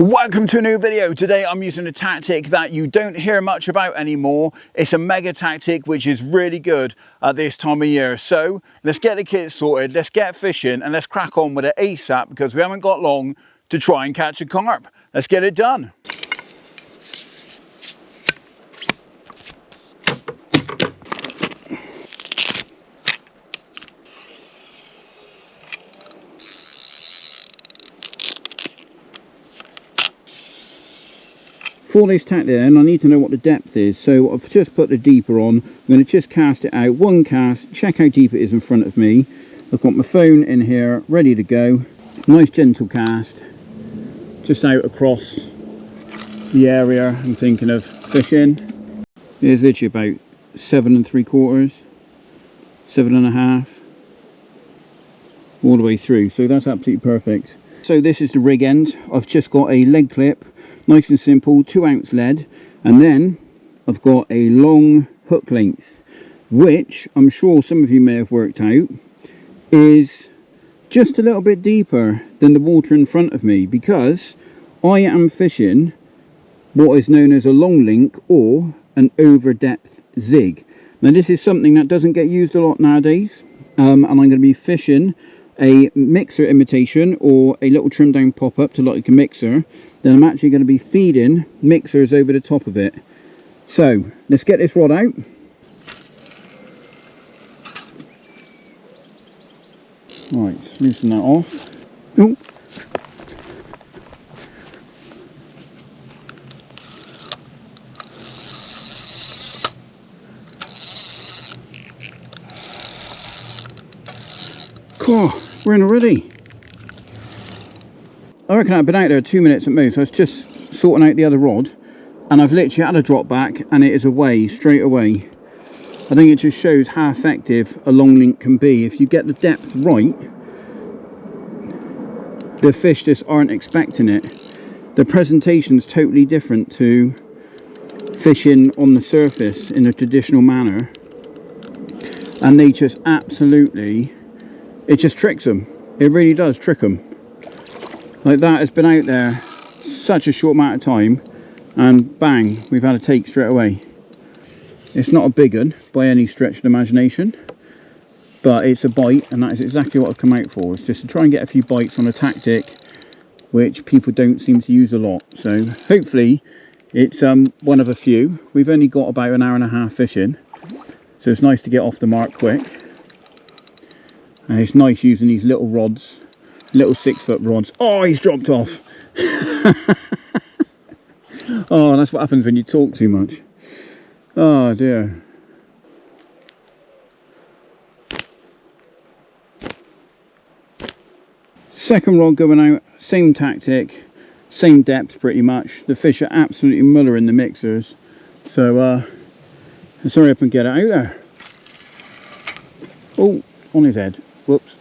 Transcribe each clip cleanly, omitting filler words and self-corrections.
Welcome to a new video. Today I'm using a tactic that you don't hear much about anymore. It's a mega tactic which is really good at this time of year. So let's get the kit sorted, let's get fishing and let's crack on with it ASAP because we haven't got long to try and catch a carp. Let's get it done. For this tactic then, I need to know what the depth is, so I've just put the deeper on. I'm going to just cast it out, one cast, check how deep it is in front of me. I've got my phone in here, ready to go. Nice gentle cast, just out across the area I'm thinking of fishing. Here's literally about 7 3/4, 7.5, all the way through, so that's absolutely perfect. So this is the rig end. I've just got a leg clip, nice and simple, 2-ounce lead, and then I've got a long hook length, which I'm sure some of you may have worked out is just a little bit deeper than the water in front of me, because I am fishing what is known as a long link or an over depth zig. Now this is something that doesn't get used a lot nowadays, and I'm going to be fishing a mixer imitation or a little trim down pop-up to look like a mixer. Then I'm actually going to be feeding mixers over the top of it. So let's get this rod out. Right, let's loosen that off. Oh. Cool. We're in already. I reckon I've been out there 2 minutes at most. I was just sorting out the other rod and I've literally had a drop back and it is away straight away. I think it just shows how effective a long link can be. If you get the depth right, the fish just aren't expecting it. The presentation's totally different to fishing on the surface in a traditional manner, and they just absolutely, it just tricks them. It really does trick them. Like that has been out there such a short amount of time and bang, we've had a take straight away. It's not a big one by any stretch of the imagination, but it's a bite, and that is exactly what I've come out for. It's just to try and get a few bites on a tactic which people don't seem to use a lot. So hopefully it's one of a few. We've only got about an hour and a half fishing, so it's nice to get off the mark quick. And it's nice using these little rods, little 6-foot rods. Oh, he's dropped off. Oh, that's what happens when you talk too much. Oh dear. Second rod going out, same tactic, same depth pretty much. The fish are absolutely mullering the mixers. So let's hurry up and get it out there. Oh, on his head. Whoops.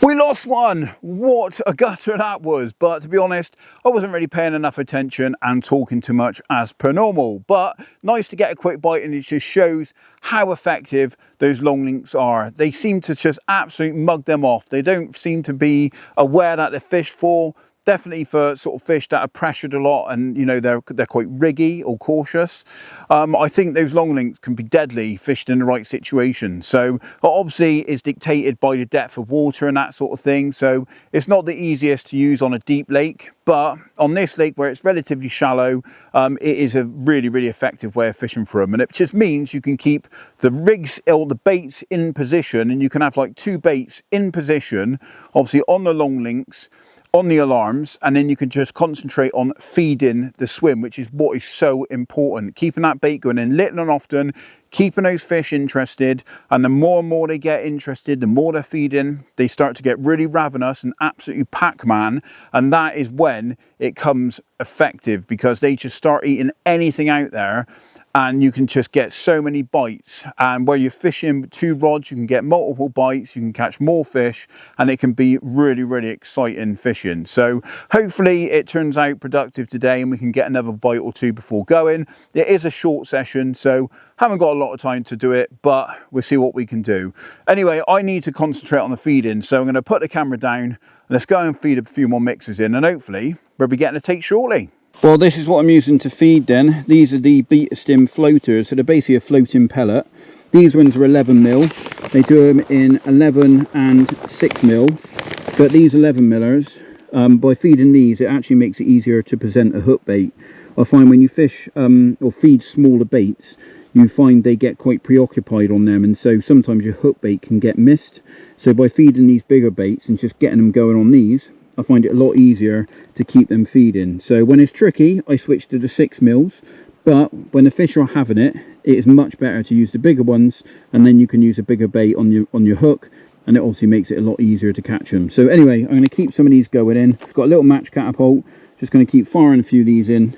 We lost one. What a gutter that was. But to be honest, I wasn't really paying enough attention and talking too much as per normal. But nice to get a quick bite, and it just shows how effective those long links are. They seem to just absolutely mug them off. They don't seem to be aware that they're fished for. Definitely for sort of fish that are pressured a lot and, you know, they're quite riggy or cautious. I think those long links can be deadly fished in the right situation. So obviously it's dictated by the depth of water and that sort of thing. So it's not the easiest to use on a deep lake, but on this lake where it's relatively shallow, it is a really, really effective way of fishing for them. And it just means you can keep the rigs or the baits in position, and you can have like 2 baits in position, obviously on the long links, on the alarms, and then you can just concentrate on feeding the swim, which is what is so important. Keeping that bait going in little and often, keeping those fish interested, and the more and more they get interested, the more they're feeding, they start to get really ravenous and absolutely Pac-Man, and that is when it comes effective, because they just start eating anything out there. and you can just get so many bites. And where you're fishing with 2 rods, you can get multiple bites, you can catch more fish, and it can be really, really exciting fishing. So hopefully it turns out productive today and we can get another bite or 2 before going. It is a short session, so haven't got a lot of time to do it, but we'll see what we can do. Anyway, I need to concentrate on the feeding, so I'm going to put the camera down. Let's go and feed a few more mixers in, and hopefully we'll be getting a take shortly. Well, this is what I'm using to feed then. These are the Beta Stim floaters, so they're basically a floating pellet. These ones are 11mm. They do them in 11 and 6mm, but these 11mm, by feeding these, it actually makes it easier to present a hook bait. I find when you fish or feed smaller baits, you find they get quite preoccupied on them, and so sometimes your hook bait can get missed. So by feeding these bigger baits and just getting them going on these, I find it a lot easier to keep them feeding. So when it's tricky, I switch to the 6mm, but when the fish are having it, it is much better to use the bigger ones, and then you can use a bigger bait on your hook, and it obviously makes it a lot easier to catch them. So anyway, I'm going to keep some of these going in. Got a little match catapult, just going to keep firing a few of these in,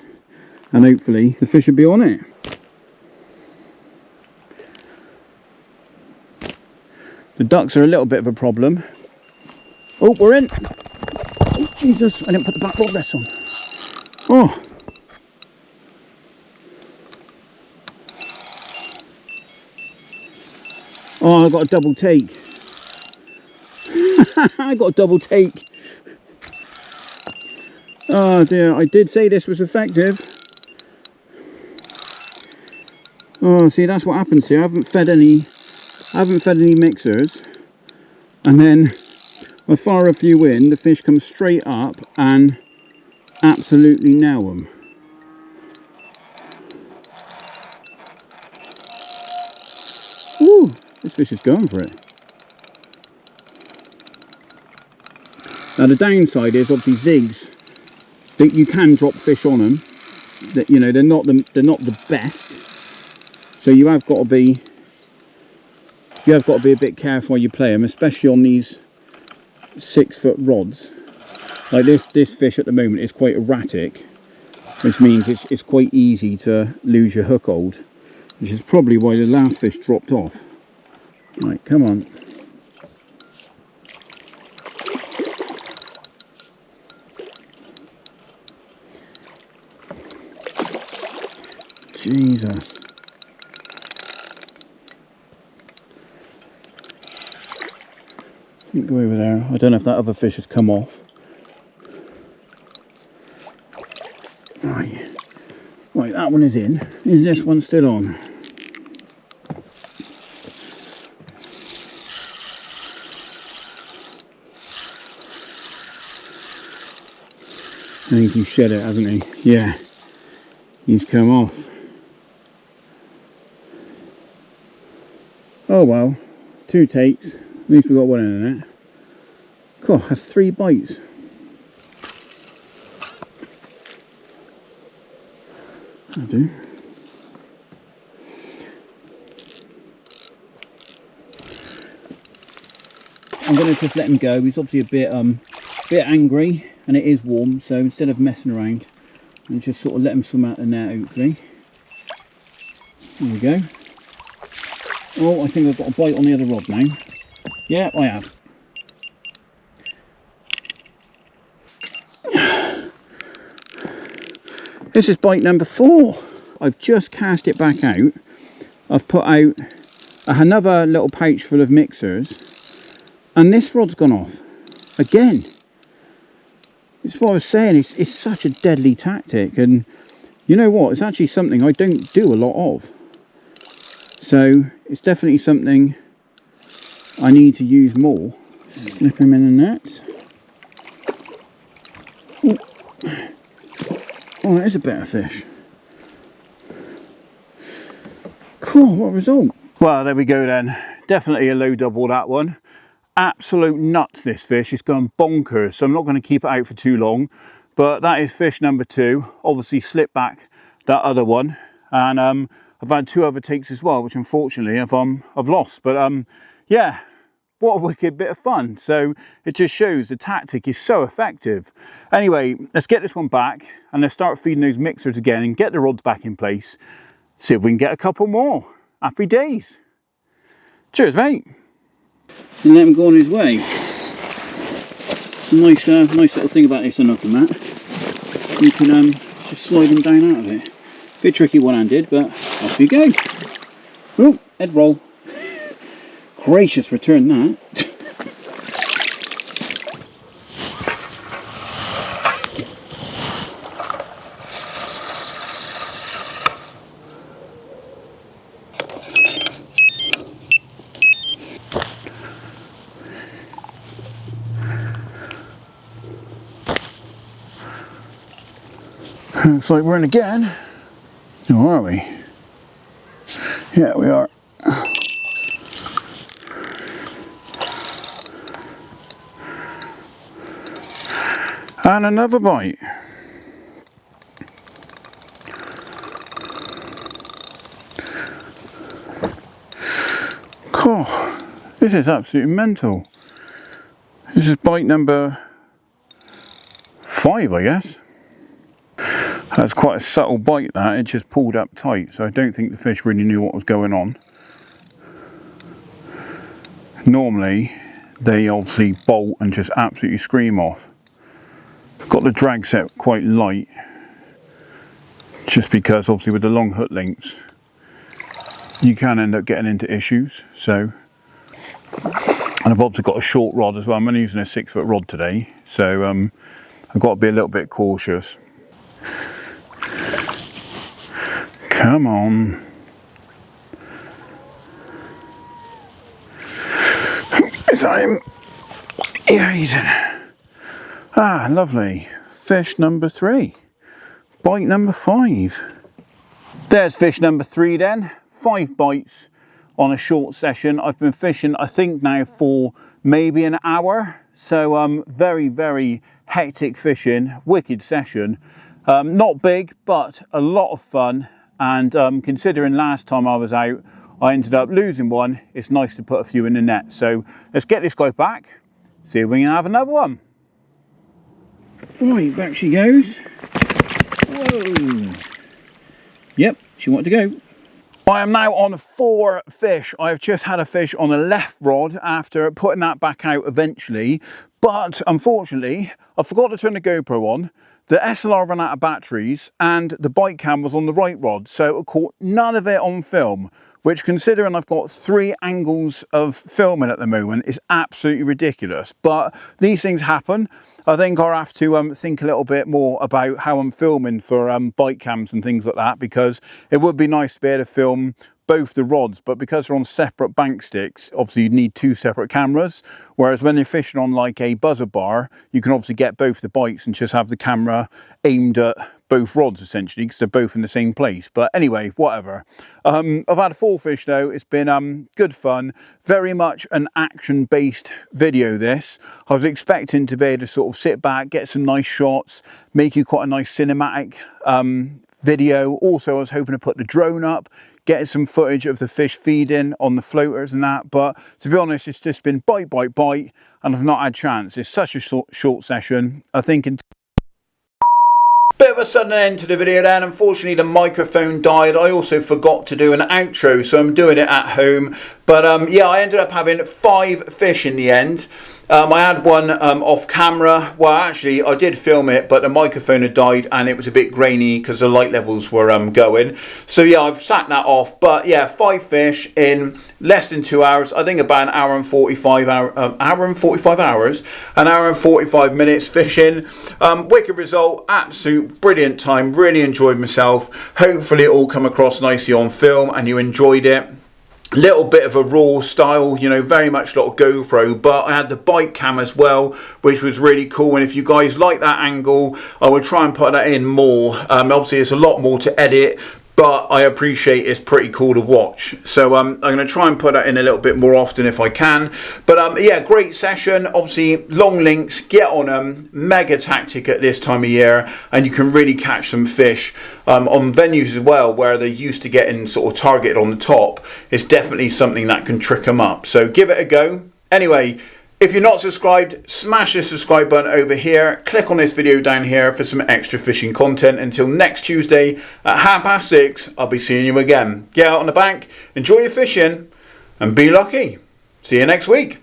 and hopefully the fish will be on it. The ducks are a little bit of a problem. Oh, we're in. Oh, Jesus, I didn't put the back rod rest on. Oh. Oh, I got a double take. I got a double take. Oh dear, I did say this was effective. Oh, see, that's what happens here. I haven't fed any mixers, and then I fire a few in, the fish come straight up and absolutely nail them. Woo, this fish is going for it. Now the downside is obviously zigs, that you can drop fish on them. That, you know, they're not the best, so you have got to be a bit careful when you play them, especially on these 6-foot rods. Like this fish at the moment is quite erratic, which means it's quite easy to lose your hook hold, which is probably why the last fish dropped off. Right, come on. Jesus. Go over there. I don't know if that other fish has come off. Right, that one is in. Is this one still on? I think he's shed it, hasn't he? Yeah, he's come off. Oh well, 2 takes. At least we got one in it. God, that's 3 bites. I do. I'm going to just let him go. He's obviously a bit angry, and it is warm. So instead of messing around, I'll just sort of let him swim out the net. Hopefully. There we go. Oh, I think I've got a bite on the other rod now. Yeah, I have. This is bite number 4. I've just cast it back out. I've put out another little pouch full of mixers, and this rod's gone off again. It's what I was saying, it's such a deadly tactic, and you know what, it's actually something I don't do a lot of. So it's definitely something I need to use more. Slip him in the net. Oh, that is a better fish. Cool, what a result. Well, there we go then. Definitely a low double, that one. Absolute nuts, this fish. It's gone bonkers, so I'm not going to keep it out for too long. But that is fish number 2. Obviously slipped back that other one. And I've had 2 other takes as well, which unfortunately I've lost. But yeah, what a wicked bit of fun. So it just shows the tactic is so effective. Anyway, let's get this one back and let's start feeding those mixers again and get the rods back in place. see if we can get a couple more. Happy days. Cheers, mate. And let him go on his way. It's a nice little thing about this unhooking mat. You can just slide them down out of it. Bit tricky one-handed, but off you go. Oh, head roll. Gracious return that. Looks like we're in again. Oh, are we? Yeah, we are. And another bite. Oh, this is absolutely mental. This is bite number 5, I guess. That's quite a subtle bite that, it just pulled up tight, so I don't think the fish really knew what was going on. Normally, they obviously bolt and just absolutely scream off. I've got the drag set quite light, just because obviously with the long hook lengths, you can end up getting into issues, so. And I've obviously got a short rod as well, I'm only using a 6-foot rod today, so I've got to be a little bit cautious. Come on. Is that him? Yeah, he's in. Ah, lovely. Fish number 3. Bite number 5. There's fish number 3 then. 5 bites on a short session. I've been fishing, I think now for maybe an hour. So very, very hectic fishing. Wicked session. Not big, but a lot of fun. And considering last time I was out, I ended up losing one. It's nice to put a few in the net. So let's get this guy back, see if we can have another one. Right, back she goes. Whoa. Yep, she wanted to go. I am now on 4 fish. I've just had a fish on the left rod after putting that back out eventually. But unfortunately, I forgot to turn the GoPro on. The SLR ran out of batteries and the bite cam was on the right rod, so it caught none of it on film, which, considering I've got 3 angles of filming at the moment, is absolutely ridiculous. But these things happen. I think I'll have to think a little bit more about how I'm filming for bite cams and things like that, because it would be nice to be able to film both the rods, but because they're on separate bank sticks, obviously you need 2 separate cameras, whereas when you're fishing on like a buzzer bar, you can obviously get both the bites and just have the camera aimed at both rods essentially, because they're both in the same place. But anyway, whatever. I've had 4 fish though. It's been good fun, very much an action based video this. I was expecting to be able to sort of sit back, get some nice shots, make you quite a nice cinematic video. Also, I was hoping to put the drone up, get some footage of the fish feeding on the floaters and that, but to be honest, it's just been bite, bite, bite, and I've not had chance. It's such a short session. I think bit of a sudden end to the video then. Unfortunately, the microphone died. I also forgot to do an outro, so I'm doing it at home. But yeah, I ended up having 5 fish in the end. I had one off camera. Well, actually, I did film it, but the microphone had died and it was a bit grainy because the light levels were going. So yeah, I've sat that off. But yeah, 5 fish in less than 2 hours. I think about an hour and 45 minutes fishing. Wicked result, absolute brilliant time. Really enjoyed myself. Hopefully, it all come across nicely on film and you enjoyed it. Little bit of a raw style, you know, very much like GoPro, but I had the bite cam as well, which was really cool. And if you guys like that angle, I would try and put that in more. Obviously, it's a lot more to edit, but I appreciate it's pretty cool to watch. So I'm going to try and put that in a little bit more often if I can. But yeah, great session. Obviously, long links, get on them. Mega tactic at this time of year, and you can really catch some fish on venues as well, where they're used to getting sort of targeted on the top. It's definitely something that can trick them up. So give it a go. Anyway, If you're not subscribed, smash the subscribe button over here. Click on this video down here for some extra fishing content. Until next Tuesday at 6:30, I'll be seeing you again. Get out on the bank, enjoy your fishing, and be lucky. See you next week.